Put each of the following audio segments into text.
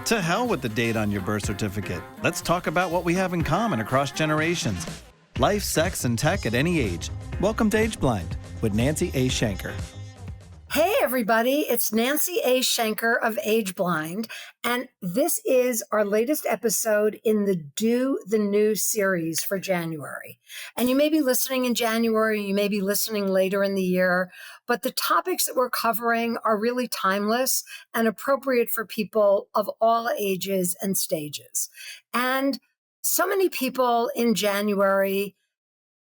To hell with the date on your birth certificate. Let's talk about what we have in common across generations. Life, sex, and tech at any age. Welcome to Age Blind with Nancy A. Shenker. Hey, everybody, it's Nancy A. Shenker of Age Blind, and this is our latest episode in the Do the New series for January. And you may be listening in January, you may be listening later in the year, but the topics that we're covering are really timeless and appropriate for people of all ages and stages. And so many people in January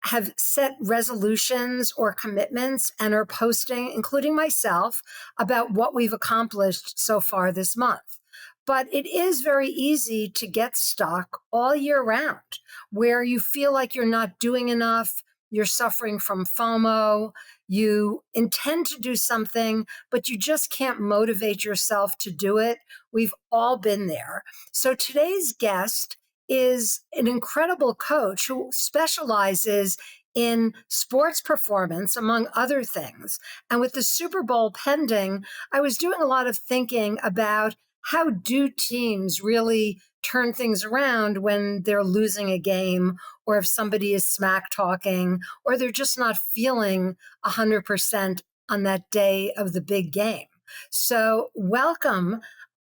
have set resolutions or commitments and are posting, including myself, about what we've accomplished so far this month. But it is very easy to get stuck all year round, where you feel like you're not doing enough, you're suffering from FOMO, you intend to do something, but you just can't motivate yourself to do it. We've all been there. So today's guest is an incredible coach who specializes in sports performance, among other things. And with the Super Bowl pending, I was doing a lot of thinking about how do teams really turn things around when they're losing a game, or if somebody is smack talking, or they're just not feeling 100% on that day of the big game. So welcome.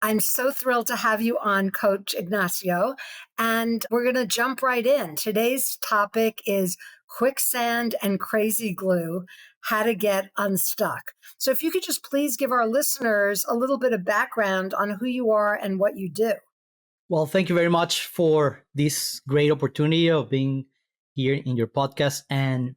I'm so thrilled to have you on, Coach Ignacio, and we're going to jump right in. Today's topic is quicksand and crazy glue, how to get unstuck. So if you could just please give our listeners a little bit of background on who you are and what you do. Well, thank you very much for this great opportunity of being here in your podcast and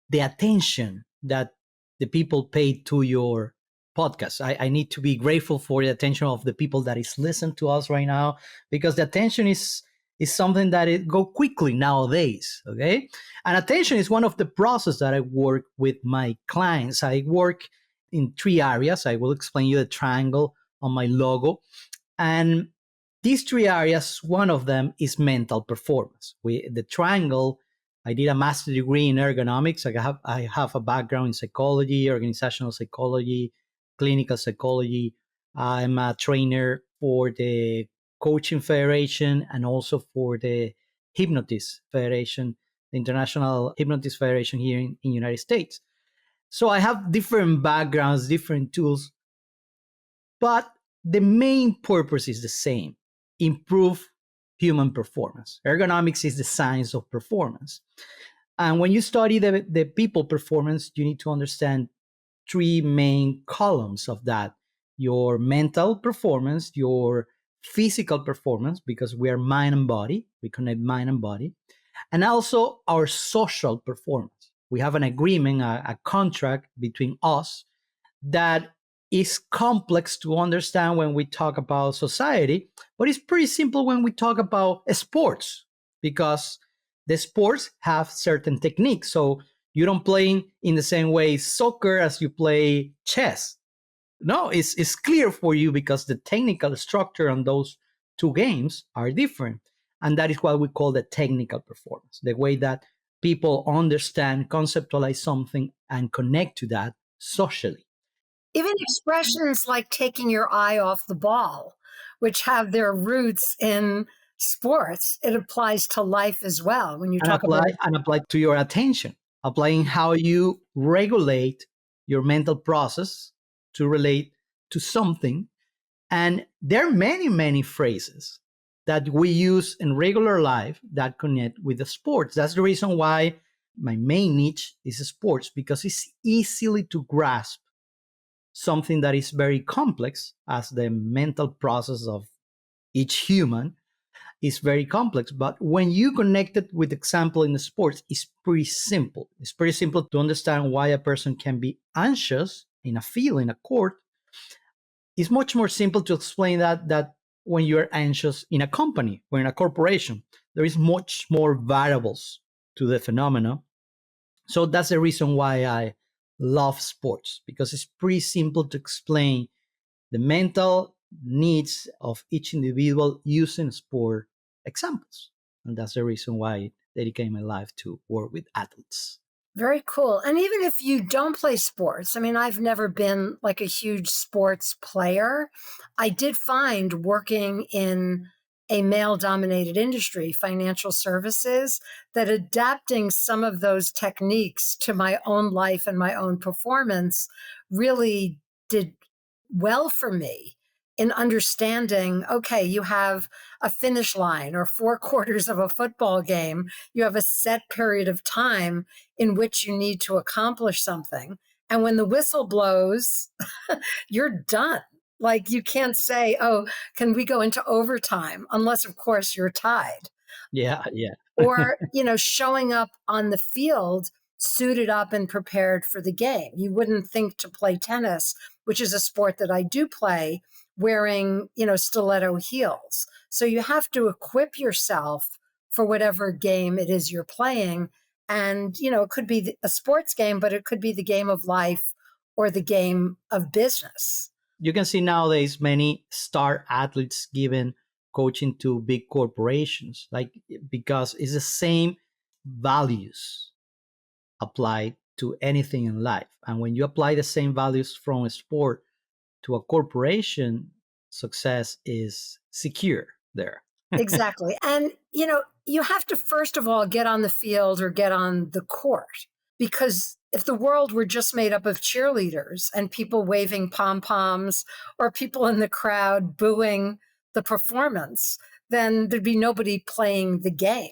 the attention that the people pay to your podcast. I need to be grateful for the attention of the people that is listening to us right now, because the attention is something that it go quickly nowadays. Okay, and attention is one of the process that I work with my clients. I work in 3 areas. I will explain you the triangle on my logo, and these 3 areas, one of them is mental performance. The triangle. I did a master's degree in ergonomics. I have a background in psychology, organizational psychology, clinical psychology. I'm a trainer for the Coaching Federation and also for the Hypnotist Federation, the International Hypnotist Federation here in the United States. So I have different backgrounds, different tools, but the main purpose is the same: improve human performance. Ergonomics is the science of performance. And when you study the people performance, you need to understand 3 main columns of that: your mental performance, your physical performance, because we are mind and body, we connect mind and body, and also our social performance. We have an agreement, a contract between us that is complex to understand when we talk about society, but it's pretty simple when we talk about sports, because the sports have certain techniques. So you don't play in the same way soccer as you play chess. No, it's clear for you because the technical structure on those 2 games are different. And that is what we call the technical performance, the way that people understand, conceptualize something, and connect to that socially. Even expressions like taking your eye off the ball, which have their roots in sports, it applies to life as well. When you talk about apply to your attention, applying how you regulate your mental process to relate to something. And there are many, many phrases that we use in regular life that connect with the sports. That's the reason why my main niche is sports, because it's easily to grasp something that is very complex, as the mental process of each human is very complex. But when you connect it with example in the sports, it's pretty simple. It's pretty simple to understand why a person can be anxious in a field, in a court. It's much more simple to explain that when you're anxious in a company or in a corporation, there is much more variables to the phenomena. So that's the reason why I love sports, because it's pretty simple to explain the mental needs of each individual using sport examples. And that's the reason why I dedicate my life to work with athletes. Very cool. And even if you don't play sports, I mean, I've never been like a huge sports player. I did find working in a male dominated industry, financial services, that adapting some of those techniques to my own life and my own performance really did well for me in understanding, okay, you have a finish line or four quarters of a football game. You have a set period of time in which you need to accomplish something. And when the whistle blows, you're done. Like you can't say, oh, can we go into overtime? Unless, of course, you're tied. Yeah, yeah. Or, showing up on the field suited up and prepared for the game. You wouldn't think to play tennis, which is a sport that I do play, wearing, stiletto heels. So you have to equip yourself for whatever game it is you're playing. And, it could be a sports game, but it could be the game of life or the game of business. You can see nowadays many star athletes given coaching to big corporations, like because it's the same values applied to anything in life. And when you apply the same values from a sport to a corporation, success is secure there. Exactly. And, you have to, first of all, get on the field or get on the court. Because if the world were just made up of cheerleaders and people waving pom poms or people in the crowd booing the performance, then there'd be nobody playing the game.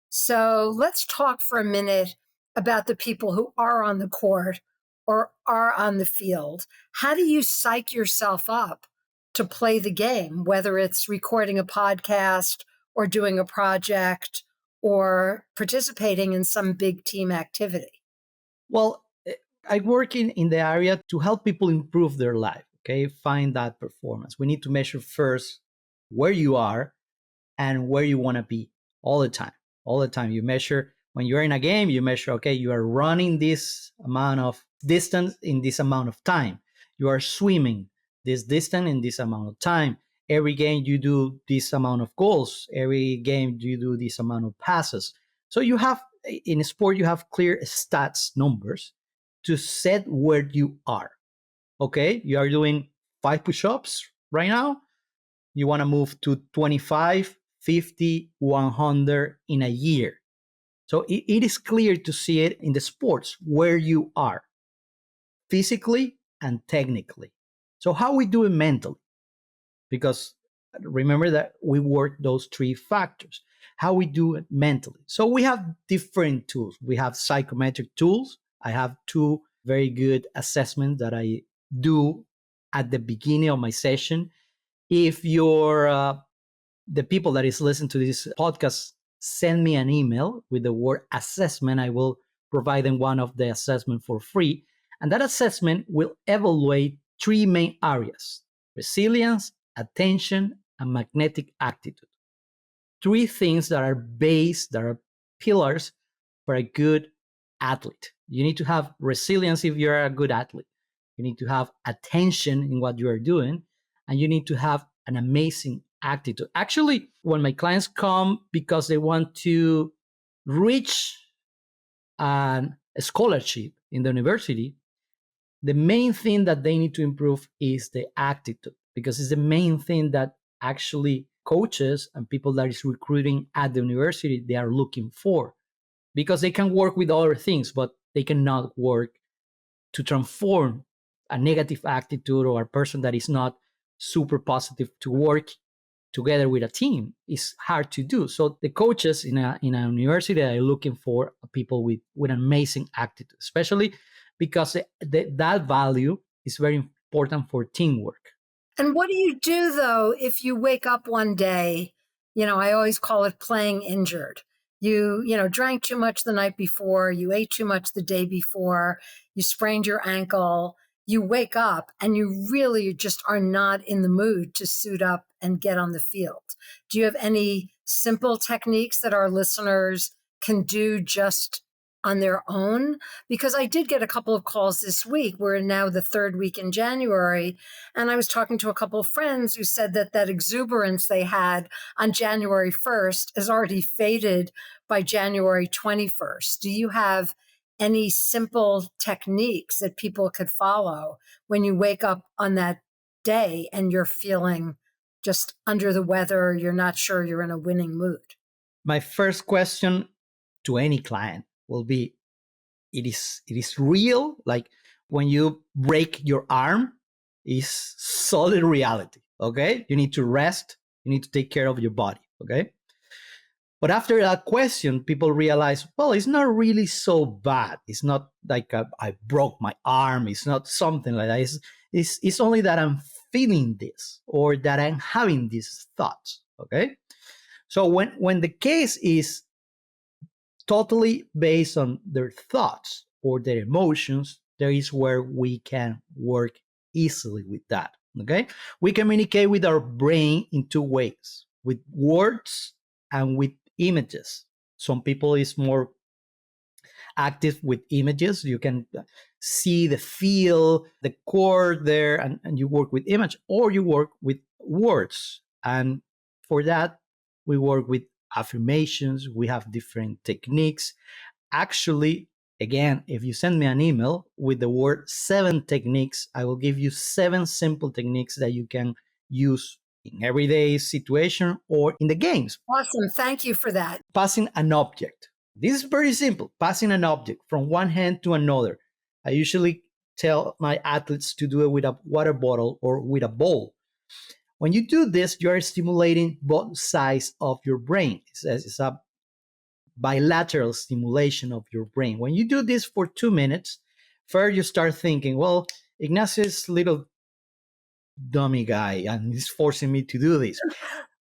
So let's talk for a minute about the people who are on the court or are on the field. How do you psych yourself up to play the game, whether it's recording a podcast or doing a project or participating in some big team activity? Well, I work in the area to help people improve their life, okay? Find that performance. We need to measure first where you are and where you want to be all the time. All the time. You measure when you're in a game, you measure, okay, you are running this amount of distance in this amount of time. You are swimming this distance in this amount of time. Every game you do this amount of goals. Every game you do this amount of passes. So you have, in a sport, you have clear stats numbers to set where you are. Okay, you are doing 5 push-ups right now. You want to move to 25, 50, 100 in a year. So it is clear to see it in the sports where you are physically and technically. So how we do it mentally? Because remember that we work those 3 factors. How we do it mentally. So we have different tools. We have psychometric tools. I have 2 very good assessments that I do at the beginning of my session. If you're the people that is listening to this podcast, send me an email with the word assessment. I will provide them one of the assessment for free. And that assessment will evaluate 3 main areas: resilience, attention, and magnetic attitude. 3 things that are that are pillars for a good athlete. You need to have resilience if you're a good athlete. You need to have attention in what you are doing, and you need to have an amazing attitude. Actually, when my clients come because they want to reach a scholarship in the university, the main thing that they need to improve is the attitude, because it's the main thing that actually coaches and people that is recruiting at the university, they are looking for, because they can work with other things, but they cannot work to transform a negative attitude or a person that is not super positive to work together with a team. Is hard to do. So the coaches in a university are looking for people with an amazing attitude, especially because that value is very important for teamwork. And what do you do, though, if you wake up one day, I always call it playing injured. You drank too much the night before, you ate too much the day before, you sprained your ankle, you wake up and you really just are not in the mood to suit up and get on the field. Do you have any simple techniques that our listeners can do just on their own? Because I did get a couple of calls this week. We're now the 3rd week in January. And I was talking to a couple of friends who said that exuberance they had on January 1st is already faded by January 21st. Do you have any simple techniques that people could follow when you wake up on that day and you're feeling just under the weather, you're not sure you're in a winning mood? My first question to any client will be, it is real? Like when you break your arm, is solid reality. Okay, you need to rest, you need to take care of your body. Okay, but after that question, people realize, well, it's not really so bad. It's not like I broke my arm. It's not something like that. It's only that I'm feeling this, or that I'm having these thoughts. Okay, so when the case is totally based on their thoughts or their emotions, there is where we can work easily with that. Okay, we communicate with our brain in two ways: with words and with images. Some people is more active with images. You can see the feel, the chord there, and you work with image, or you work with words. And for that, we work with affirmations. We have different techniques. Actually, again, if you send me an email with the word 7 techniques, I will give you 7 simple techniques that you can use in everyday situation or in the games. Awesome. Thank you for that. Passing an object. This is very simple. Passing an object from one hand to another. I usually tell my athletes to do it with a water bottle or with a bowl. When you do this, you are stimulating both sides of your brain. It's a bilateral stimulation of your brain. When you do this for 2 minutes, first you start thinking, well, Ignacio's little dummy guy and he's forcing me to do this.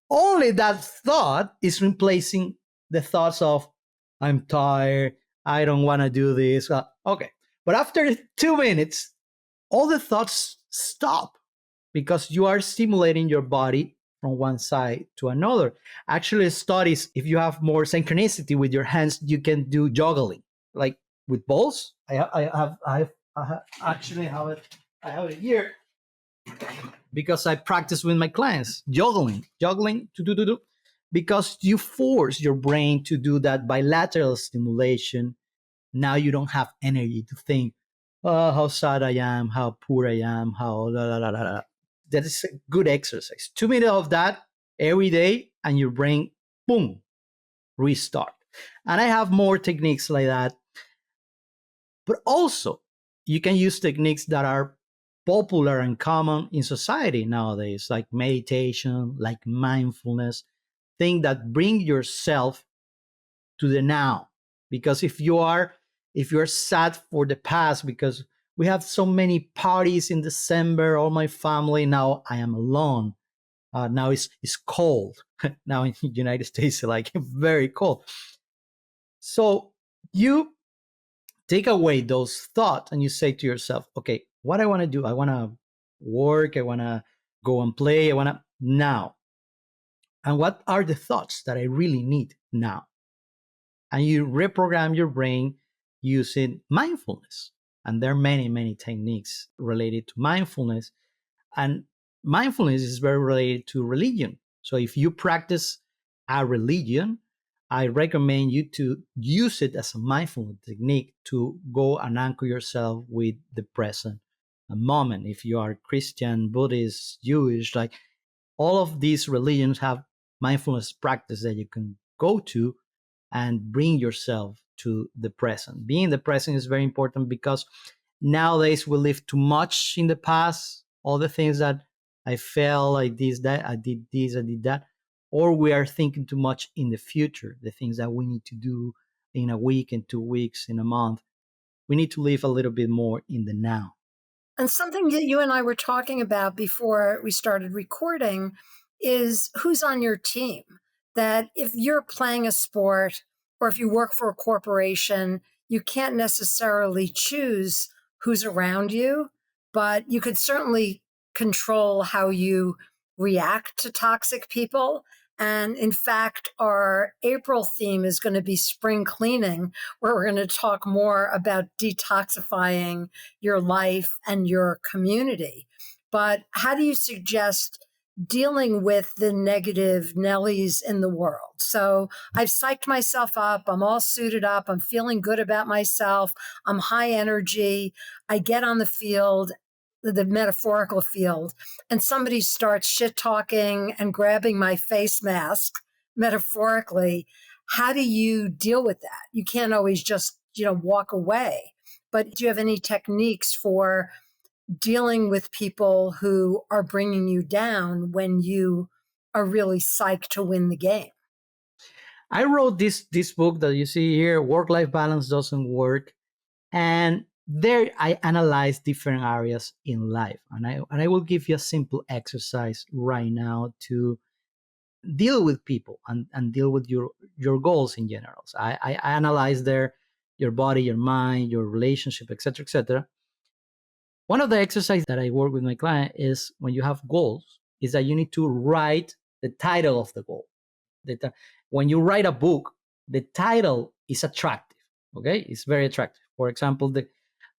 Only that thought is replacing the thoughts of, I'm tired, I don't want to do this. Okay. But after 2 minutes, all the thoughts stop because you are stimulating your body from one side to another. Actually, studies, if you have more synchronicity with your hands, you can do juggling, like with balls. I actually have it. I have it here because I practice with my clients juggling to do, because you force your brain to do that bilateral stimulation. Now you don't have energy to think, oh, how sad I am, how poor I am, how la la la la la. That is a good exercise. 2 minutes of that every day, and your brain, boom, restart. And I have more techniques like that. But also, you can use techniques that are popular and common in society nowadays, like meditation, like mindfulness, things that bring yourself to the now. Because if you're sad for the past, because we have so many parties in December, all my family, now I am alone. Now it's cold. Now in the United States, like very cold. So you take away those thoughts and you say to yourself, okay, what I want to do, I want to work, I want to go and play, I want to now. And what are the thoughts that I really need now? And you reprogram your brain using mindfulness. And there are many, many techniques related to mindfulness. And mindfulness is very related to religion. So if you practice a religion, I recommend you to use it as a mindfulness technique to go and anchor yourself with the present moment. If you are Christian, Buddhist, Jewish, like all of these religions have mindfulness practice that you can go to and bring yourself to the present. Being in the present is very important because nowadays we live too much in the past, all the things that I felt, I did that, I did this, I did that, or we are thinking too much in the future, the things that we need to do in a week, in 2 weeks, in a month. We need to live a little bit more in the now. And something that you and I were talking about before we started recording is who's on your team. That if you're playing a sport or if you work for a corporation, you can't necessarily choose who's around you, but you could certainly control how you react to toxic people. And in fact, our April theme is going to be spring cleaning, where we're going to talk more about detoxifying your life and your community. But how do you suggest dealing with the negative Nellies in the world. So I've psyched myself up. I'm all suited up. I'm feeling good about myself. I'm high energy. I get on the field, the metaphorical field, and somebody starts shit talking and grabbing my face mask, metaphorically. How do you deal with that? You can't always just, walk away. But do you have any techniques for dealing with people who are bringing you down when you are really psyched to win the game? I wrote this book that you see here, Work-Life Balance Doesn't Work. And there I analyze different areas in life. And I will give you a simple exercise right now to deal with people and deal with your goals in general. So I analyze there your body, your mind, your relationship, etc., etc. One of the exercises that I work with my client is when you have goals, is that you need to write the title of the goal. When you write a book, the title is attractive. Okay, it's very attractive. For example,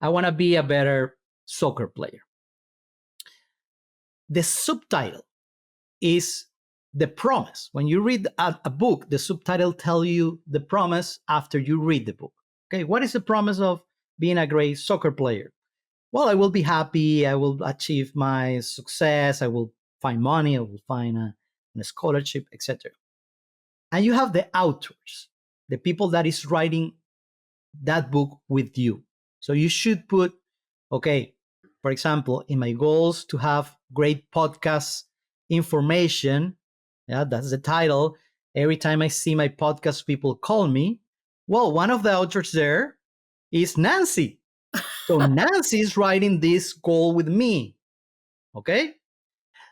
I want to be a better soccer player. The subtitle is the promise. When you read a book, the subtitle tells you the promise after you read the book. Okay, what is the promise of being a great soccer player? Well, I will be happy. I will achieve my success. I will find money. I will find a scholarship, etc. And you have the authors, the people that is writing that book with you. So you should put, okay, for example, in my goals to have great podcast information. Yeah, that's the title. Every time I see my podcast, people call me. Well, one of the authors there is Nancy. So Nancy is writing this goal with me. Okay.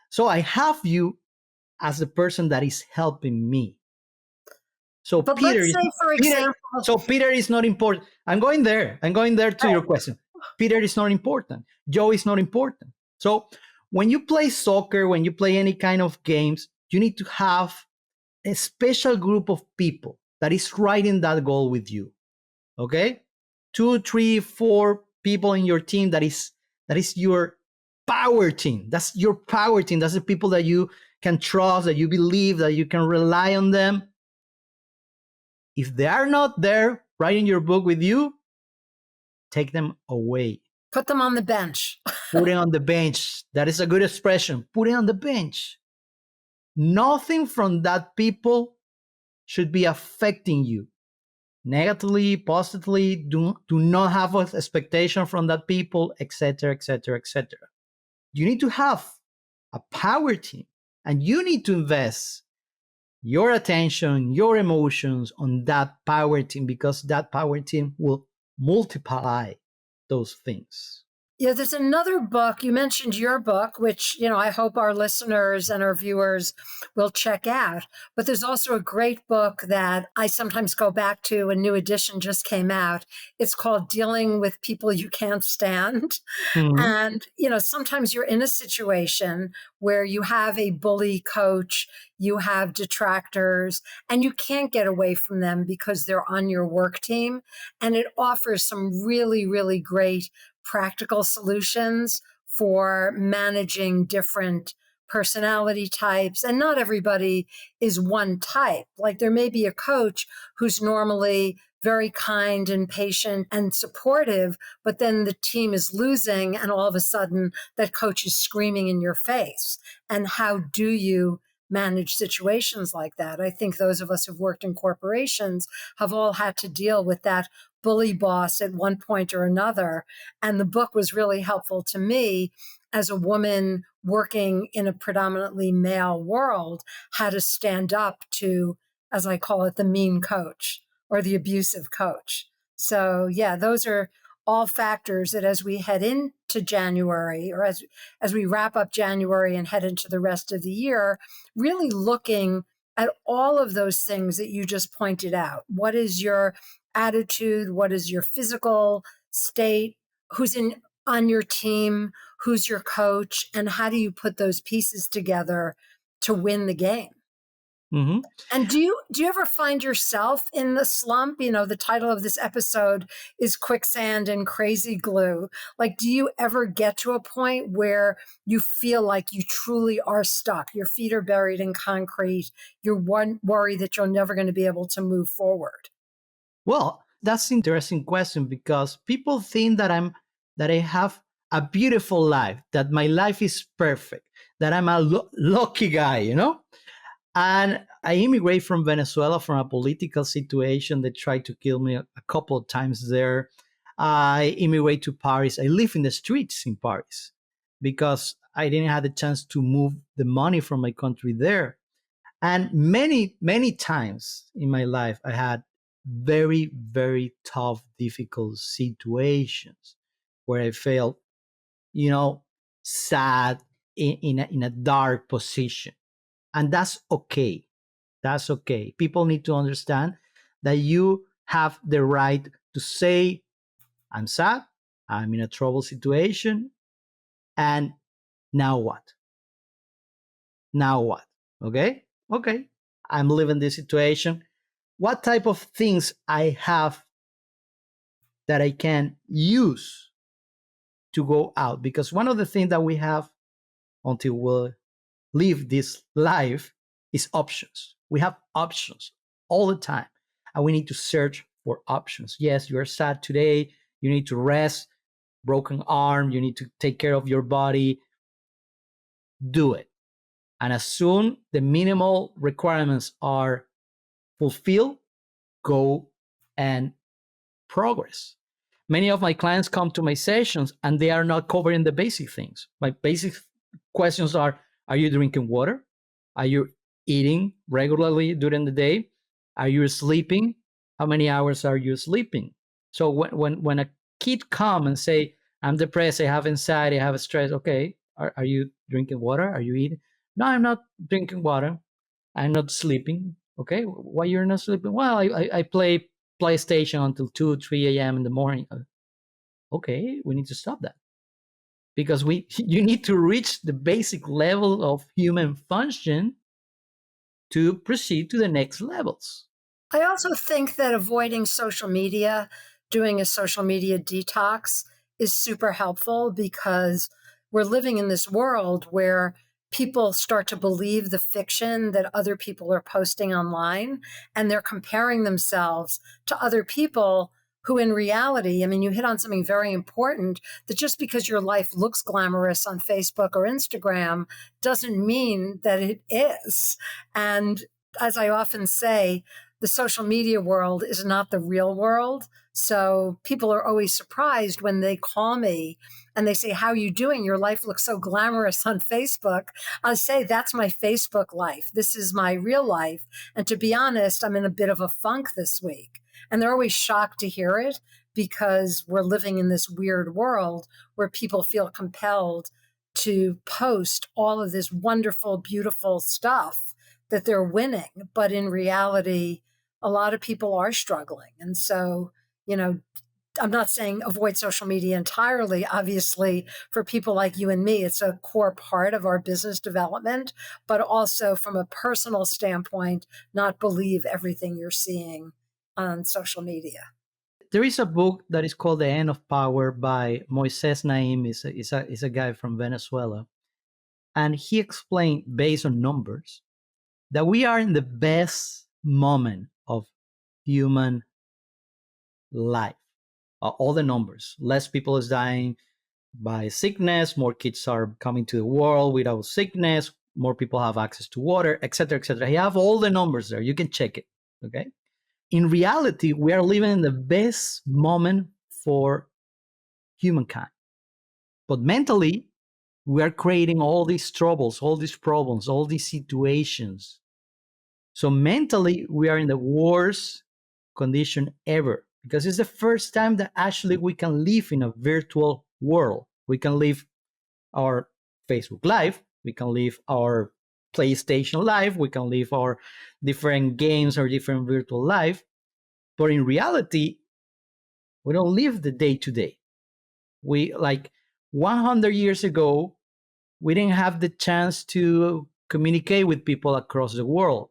So I have you as the person that is helping me. So But let's say, for example, Peter is not important. I'm going there to your question. Peter is not important. Joe is not important. So when you play soccer, when you play any kind of games, you need to have a special group of people that is writing that goal with you. Okay? 2, 3, 4 people in your team that is your power team. That's your power team. That's the people that you can trust, that you believe, that you can rely on them. If they are not there writing your book with you, take them away. Put them on the bench. Put it on the bench. That is a good expression. Put it on the bench. Nothing from that people should be affecting you negatively, positively. Do not have an expectation from that people, etc., etc., etc. You need to have a power team, and you need to invest your attention, your emotions on that power team, because that power team will multiply those things. Yeah, there's another book. You mentioned your book, which, I hope our listeners and our viewers will check out. But there's also a great book that I sometimes go back to. A new edition just came out. It's called Dealing with People You Can't Stand. Mm-hmm. And, sometimes you're in a situation where you have a bully coach, you have detractors, and you can't get away from them because they're on your work team. And it offers some really, really great practical solutions for managing different personality types. And not everybody is one type. Like there may be a coach who's normally very kind and patient and supportive, but then the team is losing and all of a sudden that coach is screaming in your face. And how do you manage situations like that? I think those of us who've worked in corporations have all had to deal with that bully boss at one point or another. And the book was really helpful to me as a woman working in a predominantly male world, how to stand up to, as I call it, the mean coach or the abusive coach. So yeah, those are all factors that as we head into January, or as we wrap up January and head into the rest of the year, really looking at all of those things that you just pointed out. What is your attitude? What is your physical state? Who's on your team? Who's your coach? And how do you put those pieces together to win the game? Hmm. And do you ever find yourself in the slump? You know, the title of this episode is Quicksand and Crazy Glue. Like, do you ever get to a point where you feel like you truly are stuck? Your feet are buried in concrete. You're worried that you're never going to be able to move forward. Well, that's an interesting question because people think that I have a beautiful life, that my life is perfect, that I'm a lucky guy, you know? And I immigrated from Venezuela from a political situation that tried to kill me a couple of times there. I immigrated to Paris. I live in the streets in Paris because I didn't have the chance to move the money from my country there. And many, many times in my life, I had very, very tough, difficult situations where I felt, you know, sad in a dark position. And that's okay. That's okay. People need to understand that you have the right to say, I'm sad, I'm in a trouble situation, and now what? Now what? Okay? Okay. I'm living this situation. What type of things I have that I can use to go out? Because one of the things that we have until we live this life is options. We have options all the time, and we need to search for options. Yes, you're sad today. You need to rest, broken arm. You need to take care of your body. Do it. And as soon the minimal requirements are fulfilled, go and progress. Many of my clients come to my sessions and they are not covering the basic things. My basic questions are you drinking water? Are you eating regularly during the day? Are you sleeping? How many hours are you sleeping? So when a kid come and say, I'm depressed, I have anxiety, I have stress, okay, are you drinking water? Are you eating? No, I'm not drinking water. I'm not sleeping. Okay, why you're not sleeping? Well, I play PlayStation until 2, 3 a.m. in the morning. Okay, we need to stop that because you need to reach the basic level of human function to proceed to the next levels. I also think that avoiding social media, doing a social media detox is super helpful because we're living in this world where people start to believe the fiction that other people are posting online and they're comparing themselves to other people who in reality, I mean, you hit on something very important that just because your life looks glamorous on Facebook or Instagram doesn't mean that it is. And as I often say, the social media world is not the real world. So people are always surprised when they call me and they say, how are you doing? Your life looks so glamorous on Facebook. I say, that's my Facebook life. This is my real life. And to be honest, I'm in a bit of a funk this week. And they're always shocked to hear it because we're living in this weird world where people feel compelled to post all of this wonderful, beautiful stuff that they're winning. But in reality, a lot of people are struggling. And so, you know, I'm not saying avoid social media entirely. Obviously, for people like you and me, it's a core part of our business development, but also from a personal standpoint, not believe everything you're seeing on social media. There is a book that is called The End of Power by Moises Naim. Is a guy from Venezuela. And he explained, based on numbers, that we are in the best moment of human life. All the numbers. Less people is dying by sickness. More kids are coming to the world without sickness. More people have access to water, etc., etc. You have all the numbers there. You can check it. Okay. In reality, we are living in the best moment for humankind. But mentally, we are creating all these troubles, all these problems, all these situations. So mentally, we are in the worst condition ever because it's the first time that actually we can live in a virtual world. We can live our Facebook Live, we can live our PlayStation Live, we can live our different games or different virtual life. But in reality, we don't live the day to day. We like 100 years ago, we didn't have the chance to communicate with people across the world.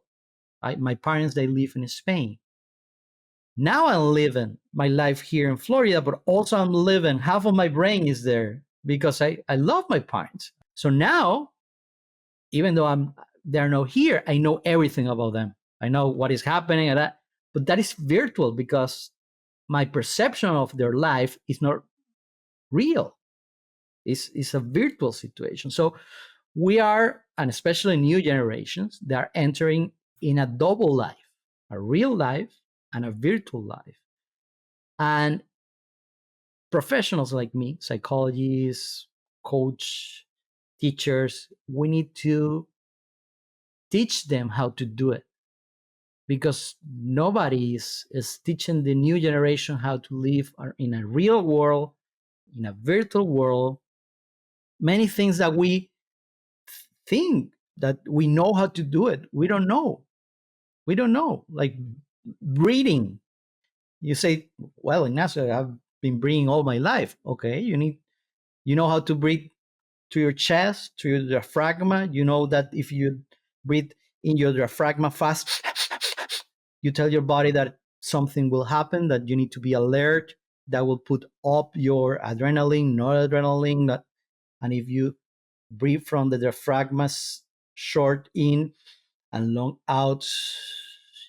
My parents, they live in Spain. Now I'm living my life here in Florida, but also I'm living, half of my brain is there because I love my parents. So now, even though they're not here, I know everything about them. I know what is happening and that, but that is virtual because my perception of their life is not real. It's a virtual situation. So we are, and especially new generations, they are entering in a double life, a real life and a virtual life. And professionals like me, psychologists, coach, teachers, we need to teach them how to do it because nobody is teaching the new generation how to live in a real world, in a virtual world. Many things that we think that we know how to do it, we don't know. We don't know. Like breathing. You say, well, Ignacio, I've been breathing all my life. Okay, you know how to breathe to your chest, to your diaphragm. You know that if you breathe in your diaphragm fast, you tell your body that something will happen, that you need to be alert, that will put up your adrenaline, noradrenaline. And if you breathe from the diaphragm short in and long out,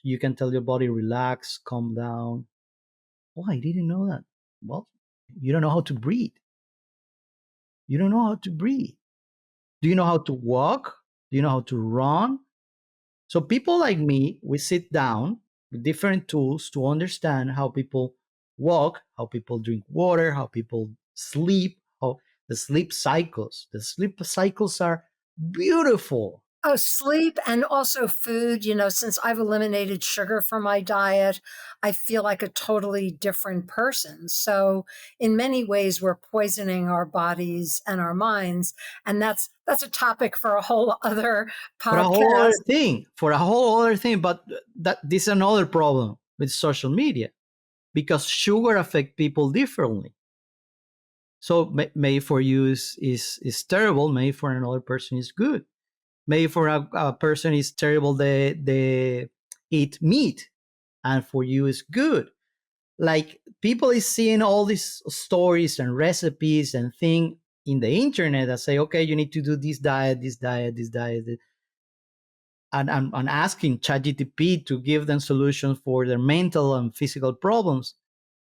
you can tell your body, relax, calm down. Oh, I didn't know that. Well, you don't know how to breathe. You don't know how to breathe. Do you know how to walk? Do you know how to run? So people like me, we sit down with different tools to understand how people walk, how people drink water, how people sleep, how the sleep cycles. The sleep cycles are beautiful. Oh, sleep and also food. Since I've eliminated sugar from my diet, I feel like a totally different person. So, in many ways, we're poisoning our bodies and our minds, and that's a topic for a whole other For a whole other podcast. thing, but that this is another problem with social media because sugar affect people differently. So maybe for you is terrible, maybe for another person is good. Maybe for a person is terrible, they eat meat, and for you is good. Like people is seeing all these stories and recipes and thing in the internet that say, okay, you need to do this diet, this diet, this diet, and I'm asking ChatGPT to give them solutions for their mental and physical problems.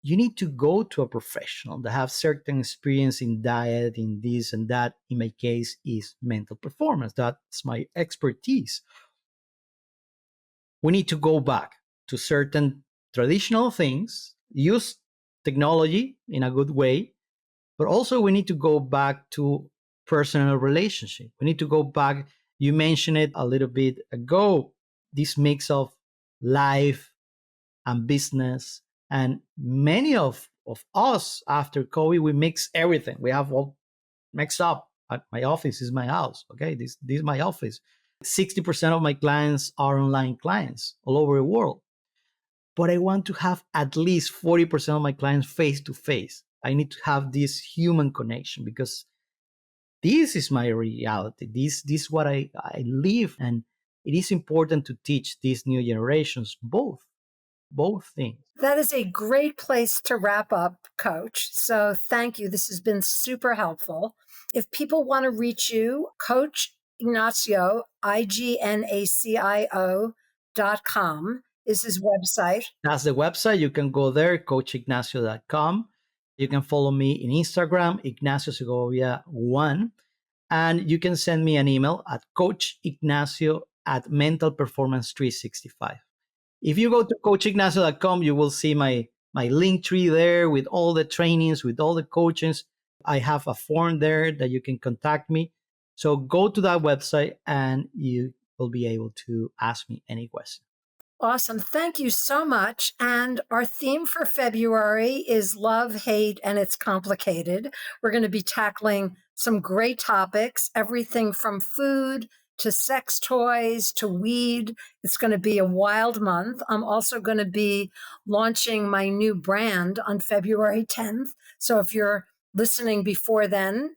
You need to go to a professional that have certain experience in diet, in this and that. In my case, is mental performance. That's my expertise. We need to go back to certain traditional things, use technology in a good way, but also we need to go back to personal relationship. We need to go back. You mentioned it a little bit ago, this mix of life and business. And many of us after COVID, we mix everything. We have all mixed up. My office is my house. Okay, this is my office. 60% of my clients are online clients all over the world. But I want to have at least 40% of my clients face to face. I need to have this human connection because this is my reality. This is what I live. And it is important to teach these new generations both things. That is a great place to wrap up, Coach. So thank you. This has been super helpful. If people want to reach you, Coach Ignacio, IGNACIO.com is his website. That's the website. You can go there, coachignacio.com. You can follow me in Instagram, Ignacio Segovia 1. And you can send me an email at coachignacio at mentalperformance365. If you go to coachignacio.com, you will see my link tree there with all the trainings, with all the coachings. I have a form there that you can contact me. So go to that website and you will be able to ask me any question. Awesome. Thank you so much. And our theme for February is love, hate, and it's complicated. We're going to be tackling some great topics, everything from food to sex toys to weed. It's going to be a wild month. I'm also going to be launching my new brand on February 10th. So if you're listening before then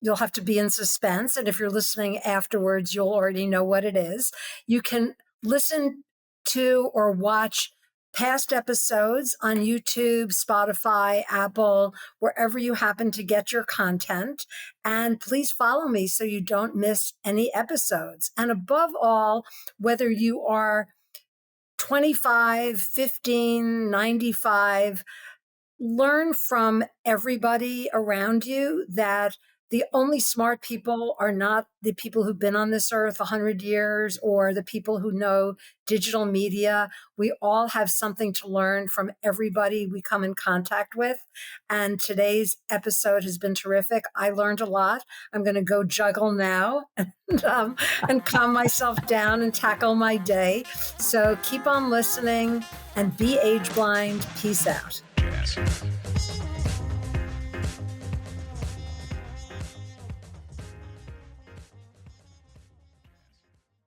you'll have to be in suspense. And if you're listening afterwards, you'll already know what it is. You can listen to or watch past episodes on YouTube, Spotify, Apple, wherever you happen to get your content. And please follow me so you don't miss any episodes. And above all, whether you are 25, 15, 95, learn from everybody around you that the only smart people are not the people who've been on this earth 100 years or the people who know digital media. We all have something to learn from everybody we come in contact with. And today's episode has been terrific. I learned a lot. I'm going to go juggle now and calm myself down and tackle my day. So keep on listening and be age blind. Peace out. Yes.